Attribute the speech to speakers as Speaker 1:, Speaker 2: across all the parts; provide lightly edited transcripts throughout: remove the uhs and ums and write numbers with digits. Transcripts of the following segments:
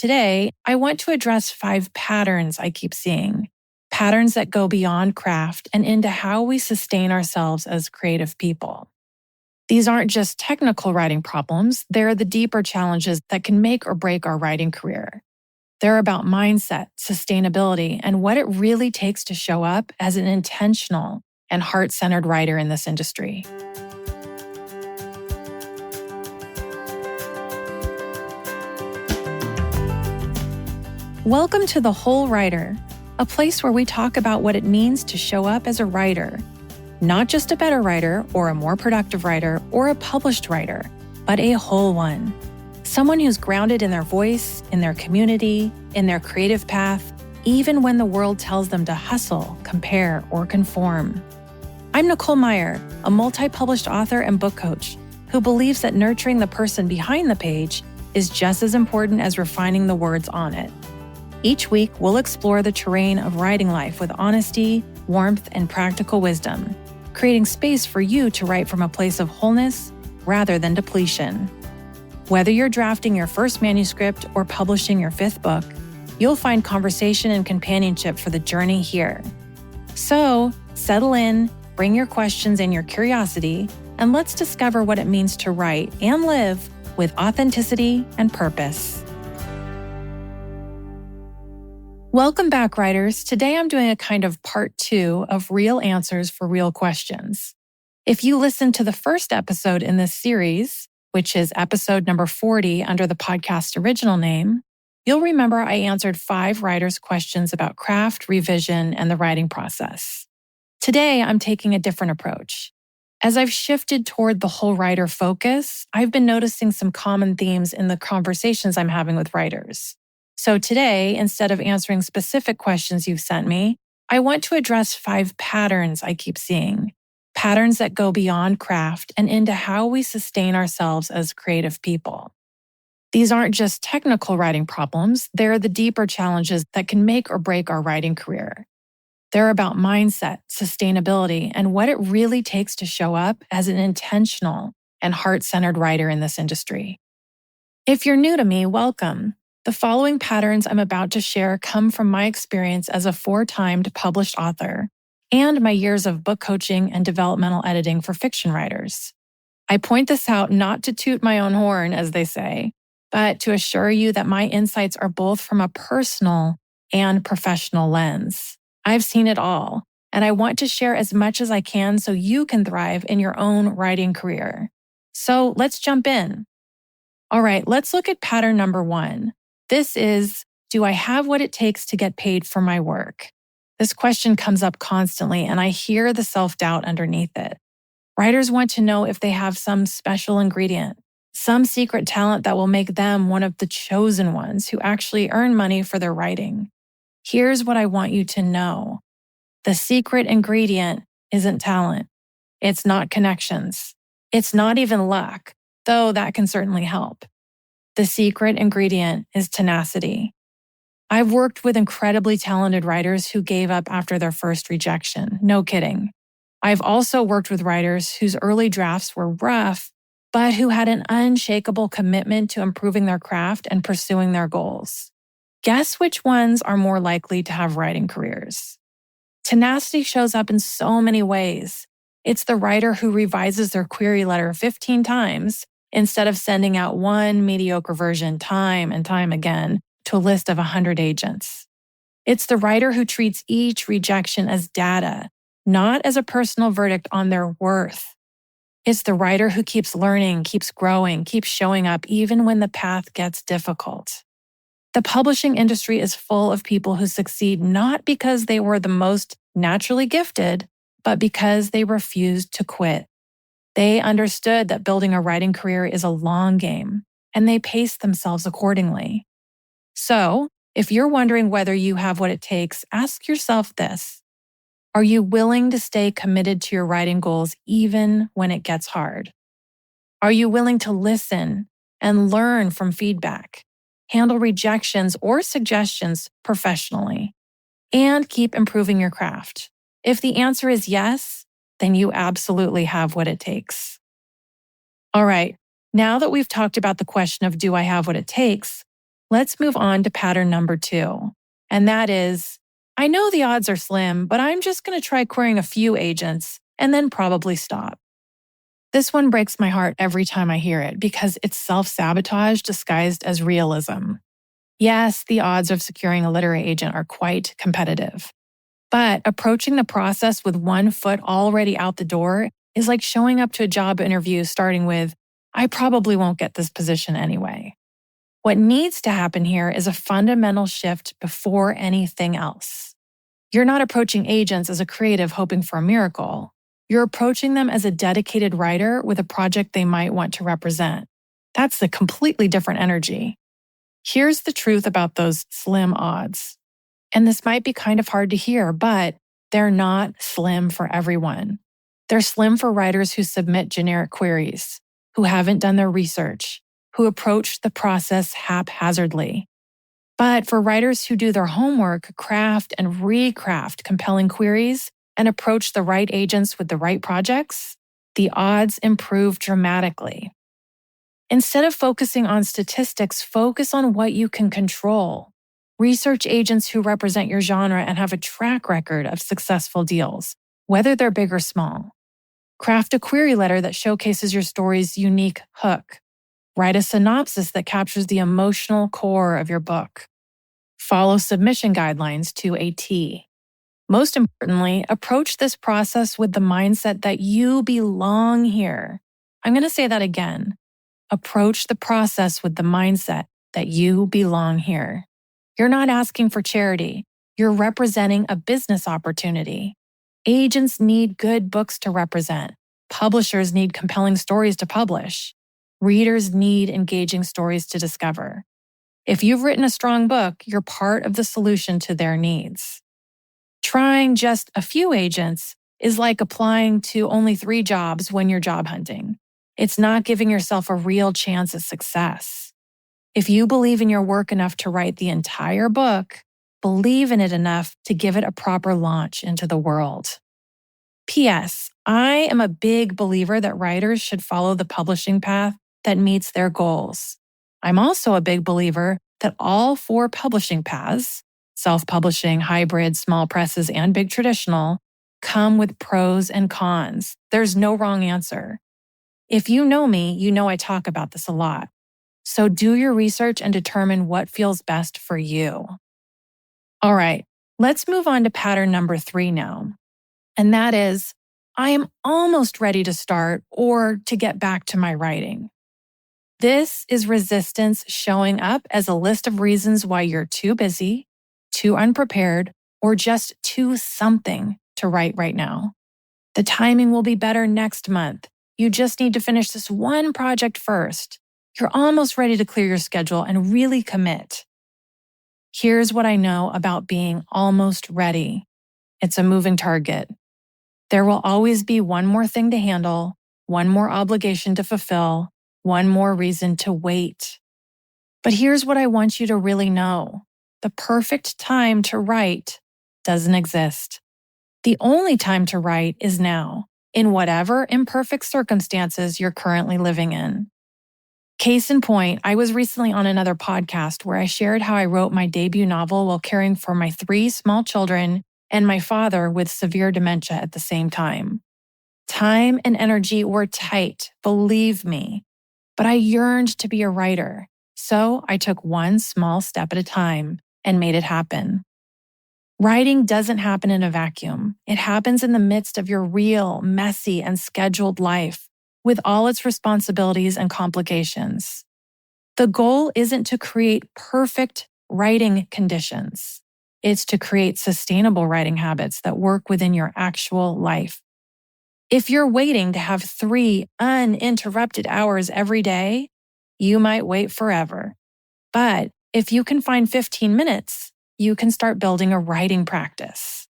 Speaker 1: Today, I want to address 5 patterns I keep seeing, patterns that go beyond craft and into how we sustain ourselves as creative people. These aren't just technical writing problems, they're the deeper challenges that can make or break our writing career. They're about mindset, sustainability, and what it really takes to show up as an intentional and heart-centered writer in this industry. Welcome to The Whole Writer, a place where we talk about what it means to show up as a writer. Not just a better writer or a more productive writer or a published writer, but a whole one. Someone who's grounded in their voice, in their community, in their creative path, even when the world tells them to hustle, compare, or conform. I'm Nicole Meier, a multi-published author and book coach who believes that nurturing the person behind the page is just as important as refining the words on it. Each week, we'll explore the terrain of writing life with honesty, warmth, and practical wisdom, creating space for you to write from a place of wholeness rather than depletion. Whether you're drafting your first manuscript or publishing your 5th book, you'll find conversation and companionship for the journey here. So, settle in, bring your questions and your curiosity, and let's discover what it means to write and live with authenticity and purpose. Welcome back, writers. Today I'm doing a kind of part 2 of real answers for real questions. If you listened to the first episode in this series, which is episode number 40 under the podcast original name, you'll remember I answered 5 writers' questions about craft, revision, and the writing process. Today, I'm taking a different approach. As I've shifted toward the whole writer focus, I've been noticing some common themes in the conversations I'm having with writers. So today, instead of answering specific questions you've sent me, I want to address 5 patterns I keep seeing, patterns that go beyond craft and into how we sustain ourselves as creative people. These aren't just technical writing problems, they're the deeper challenges that can make or break our writing career. They're about mindset, sustainability, and what it really takes to show up as an intentional and heart-centered writer in this industry. If you're new to me, welcome. The following patterns I'm about to share come from my experience as a 4-timed published author and my years of book coaching and developmental editing for fiction writers. I point this out not to toot my own horn, as they say, but to assure you that my insights are both from a personal and professional lens. I've seen it all, and I want to share as much as I can so you can thrive in your own writing career. So let's jump in. All right, let's look at pattern number 1. This is, do I have what it takes to get paid for my work? This question comes up constantly, and I hear the self-doubt underneath it. Writers want to know if they have some special ingredient, some secret talent that will make them one of the chosen ones who actually earn money for their writing. Here's what I want you to know. The secret ingredient isn't talent. It's not connections. It's not even luck, though that can certainly help. The secret ingredient is tenacity. I've worked with incredibly talented writers who gave up after their first rejection. No kidding. I've also worked with writers whose early drafts were rough, but who had an unshakable commitment to improving their craft and pursuing their goals. Guess which ones are more likely to have writing careers? Tenacity shows up in so many ways. It's the writer who revises their query letter 15 times instead of sending out one mediocre version time and time again to a list of 100 agents. It's the writer who treats each rejection as data, not as a personal verdict on their worth. It's the writer who keeps learning, keeps growing, keeps showing up even when the path gets difficult. The publishing industry is full of people who succeed not because they were the most naturally gifted, but because they refused to quit. They understood that building a writing career is a long game, and they paced themselves accordingly. So, if you're wondering whether you have what it takes, ask yourself this. Are you willing to stay committed to your writing goals even when it gets hard? Are you willing to listen and learn from feedback, handle rejections or suggestions professionally, and keep improving your craft? If the answer is yes, then you absolutely have what it takes. All right, now that we've talked about the question of do I have what it takes, Let's move on to pattern number 2. And that is, I know the odds are slim, but I'm just going to try querying a few agents and then probably stop. This one breaks my heart every time I hear it because it's self-sabotage disguised as realism. Yes, the odds of securing a literary agent are quite competitive. But approaching the process with one foot already out the door is like showing up to a job interview starting with, I probably won't get this position anyway. What needs to happen here is a fundamental shift before anything else. You're not approaching agents as a creative hoping for a miracle. You're approaching them as a dedicated writer with a project they might want to represent. That's a completely different energy. Here's the truth about those slim odds. And this might be kind of hard to hear, but they're not slim for everyone. They're slim for writers who submit generic queries, who haven't done their research, who approach the process haphazardly. But for writers who do their homework, craft and recraft compelling queries, and approach the right agents with the right projects, the odds improve dramatically. Instead of focusing on statistics, focus on what you can control. Research agents who represent your genre and have a track record of successful deals, whether they're big or small. Craft a query letter that showcases your story's unique hook. Write a synopsis that captures the emotional core of your book. Follow submission guidelines to a T. Most importantly, approach this process with the mindset that you belong here. I'm going to say that again. Approach the process with the mindset that you belong here. You're not asking for charity. You're representing a business opportunity. Agents need good books to represent. Publishers need compelling stories to publish. Readers need engaging stories to discover. If you've written a strong book, you're part of the solution to their needs. Trying just a few agents is like applying to only 3 jobs when you're job hunting. It's not giving yourself a real chance at success. If you believe in your work enough to write the entire book, believe in it enough to give it a proper launch into the world. P.S. I am a big believer that writers should follow the publishing path that meets their goals. I'm also a big believer that all 4 publishing paths, self-publishing, hybrid, small presses, and big traditional, come with pros and cons. There's no wrong answer. If you know me, you know I talk about this a lot. So do your research and determine what feels best for you. All right, let's move on to pattern number 3 now. And that is, I am almost ready to start or to get back to my writing. This is resistance showing up as a list of reasons why you're too busy, too unprepared, or just too something to write right now. The timing will be better next month. You just need to finish this one project first. You're almost ready to clear your schedule and really commit. Here's what I know about being almost ready. It's a moving target. There will always be one more thing to handle, one more obligation to fulfill, one more reason to wait. But here's what I want you to really know. The perfect time to write doesn't exist. The only time to write is now, in whatever imperfect circumstances you're currently living in. Case in point, I was recently on another podcast where I shared how I wrote my debut novel while caring for my 3 small children and my father with severe dementia at the same time. Time and energy were tight, believe me, but I yearned to be a writer, so I took one small step at a time and made it happen. Writing doesn't happen in a vacuum. It happens in the midst of your real, messy, and scheduled life, with all its responsibilities and complications. The goal isn't to create perfect writing conditions. It's to create sustainable writing habits that work within your actual life. If you're waiting to have 3 uninterrupted hours every day, you might wait forever. But if you can find 15 minutes, you can start building a writing practice.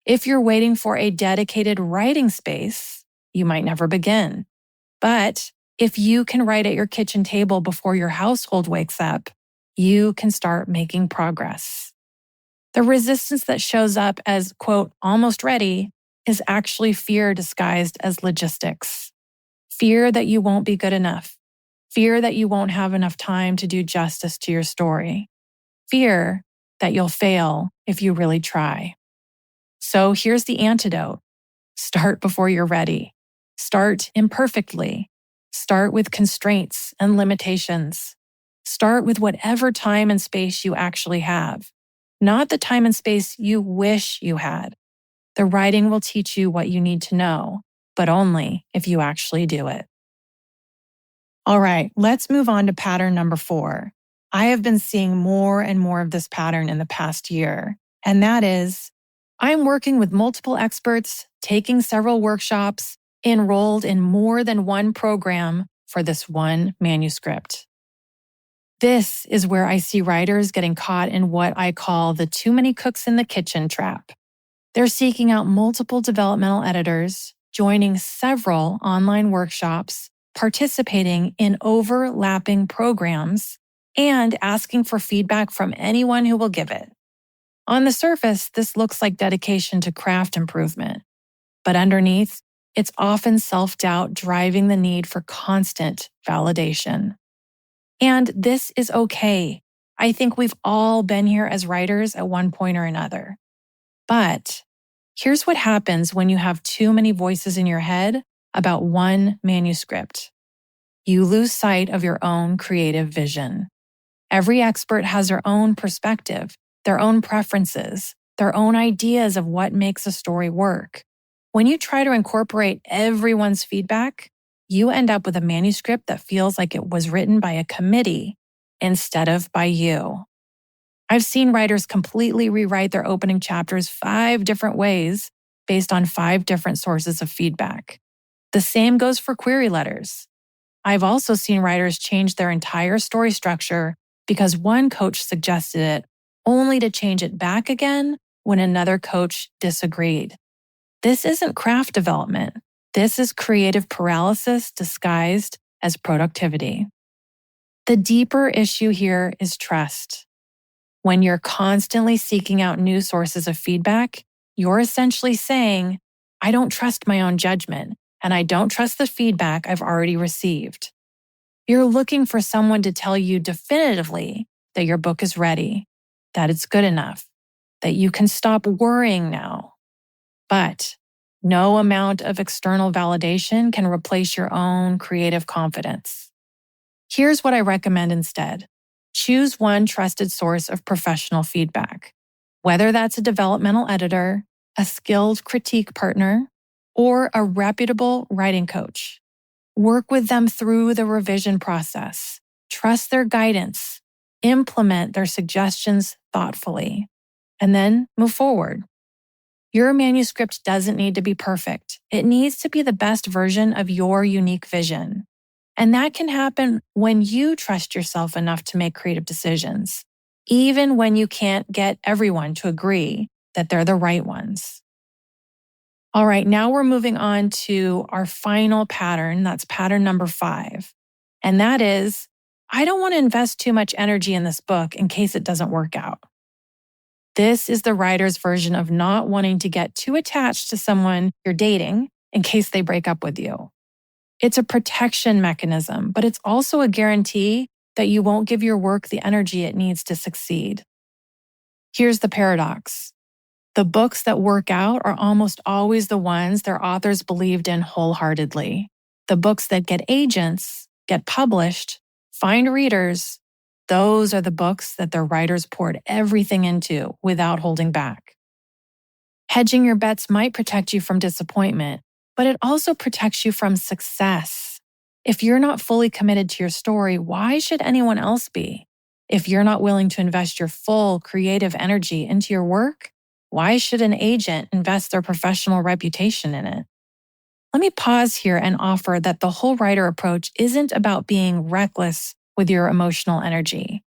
Speaker 1: If you're waiting for a dedicated writing space, you might never begin. But if you can write at your kitchen table before your household wakes up, you can start making progress. The resistance that shows up as, quote, almost ready is actually fear disguised as logistics. Fear that you won't be good enough. Fear that you won't have enough time to do justice to your story. Fear that you'll fail if you really try. So here's the antidote. Start before you're ready. Start imperfectly. Start with constraints and limitations. Start with whatever time and space you actually have, not the time and space you wish you had. The writing will teach you what you need to know, but only if you actually do it. All right, let's move on to pattern number 4. I have been seeing more and more of this pattern in the past year, and that is I'm working with multiple experts, taking several workshops, enrolled in more than one program for this one manuscript. This is where I see writers getting caught in what I call the too many cooks in the kitchen trap. They're seeking out multiple developmental editors, joining several online workshops, participating in overlapping programs, and asking for feedback from anyone who will give it. On the surface, this looks like dedication to craft improvement, but underneath, it's often self-doubt driving the need for constant validation. And this is okay. I think we've all been here as writers at one point or another. But here's what happens when you have too many voices in your head about one manuscript. You lose sight of your own creative vision. Every expert has their own perspective, their own preferences, their own ideas of what makes a story work. When you try to incorporate everyone's feedback, you end up with a manuscript that feels like it was written by a committee instead of by you. I've seen writers completely rewrite their opening chapters 5 different ways based on 5 different sources of feedback. The same goes for query letters. I've also seen writers change their entire story structure because one coach suggested it, only to change it back again when another coach disagreed. This isn't craft development. This is creative paralysis disguised as productivity. The deeper issue here is trust. When you're constantly seeking out new sources of feedback, you're essentially saying, I don't trust my own judgment, and I don't trust the feedback I've already received. You're looking for someone to tell you definitively that your book is ready, that it's good enough, that you can stop worrying now. But no amount of external validation can replace your own creative confidence. Here's what I recommend instead. Choose one trusted source of professional feedback, whether that's a developmental editor, a skilled critique partner, or a reputable writing coach. Work with them through the revision process. Trust their guidance. Implement their suggestions thoughtfully, and then move forward. Your manuscript doesn't need to be perfect. It needs to be the best version of your unique vision. And that can happen when you trust yourself enough to make creative decisions, even when you can't get everyone to agree that they're the right ones. All right, now we're moving on to our final pattern. That's pattern number 5. And that is, I don't want to invest too much energy in this book in case it doesn't work out. This is the writer's version of not wanting to get too attached to someone you're dating in case they break up with you. It's a protection mechanism, but it's also a guarantee that you won't give your work the energy it needs to succeed. Here's the paradox. The books that work out are almost always the ones their authors believed in wholeheartedly. The books that get agents, get published, find readers, those are the books that their writers poured everything into without holding back. Hedging your bets might protect you from disappointment, but it also protects you from success. If you're not fully committed to your story, why should anyone else be? If you're not willing to invest your full creative energy into your work, why should an agent invest their professional reputation in it? Let me pause here and offer that the whole writer approach isn't about being reckless with your emotional energy.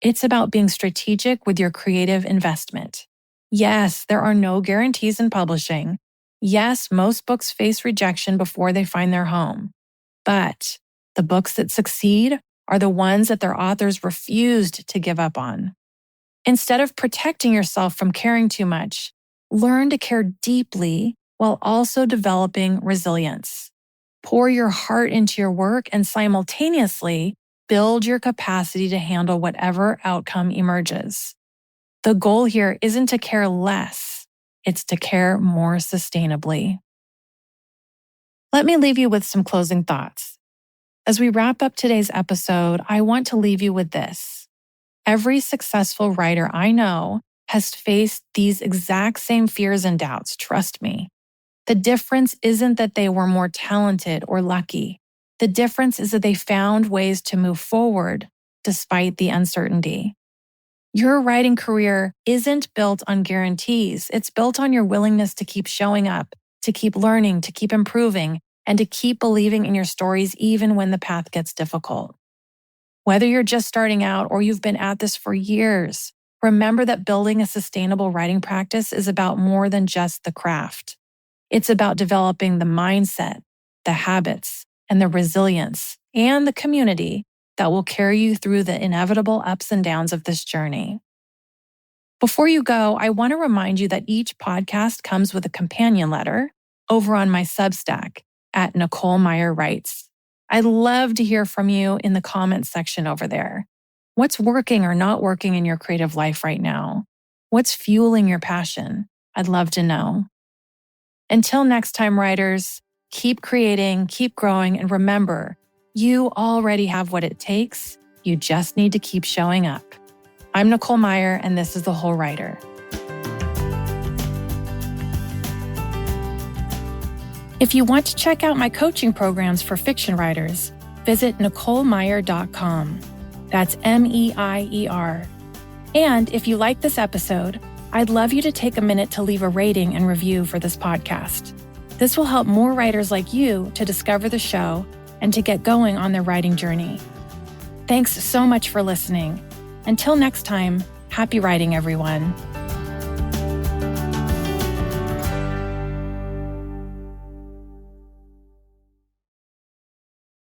Speaker 1: It's about being strategic with your creative investment. Yes, there are no guarantees in publishing. Yes, most books face rejection before they find their home. But the books that succeed are the ones that their authors refused to give up on. Instead of protecting yourself from caring too much, learn to care deeply while also developing resilience. Pour your heart into your work and simultaneously build your capacity to handle whatever outcome emerges. The goal here isn't to care less, it's to care more sustainably. Let me leave you with some closing thoughts. As we wrap up today's episode, I want to leave you with this. Every successful writer I know has faced these exact same fears and doubts, trust me. The difference isn't that they were more talented or lucky. The difference is that they found ways to move forward despite the uncertainty. Your writing career isn't built on guarantees. It's built on your willingness to keep showing up, to keep learning, to keep improving, and to keep believing in your stories even when the path gets difficult. Whether you're just starting out or you've been at this for years, remember that building a sustainable writing practice is about more than just the craft. It's about developing the mindset, the habits, and the resilience, and the community that will carry you through the inevitable ups and downs of this journey. Before you go, I want to remind you that each podcast comes with a companion letter over on my Substack at Nicole Meier Writes. I'd love to hear from you in the comments section over there. What's working or not working in your creative life right now? What's fueling your passion? I'd love to know. Until next time, writers, keep creating, keep growing, and remember, you already have what it takes. You just need to keep showing up. I'm Nicole Meier, and this is The Whole Writer. If you want to check out my coaching programs for fiction writers, visit NicoleMeier.com. That's MEIER. And if you like this episode, I'd love you to take a minute to leave a rating and review for this podcast. This will help more writers like you to discover the show and to get going on their writing journey. Thanks so much for listening. Until next time, happy writing, everyone.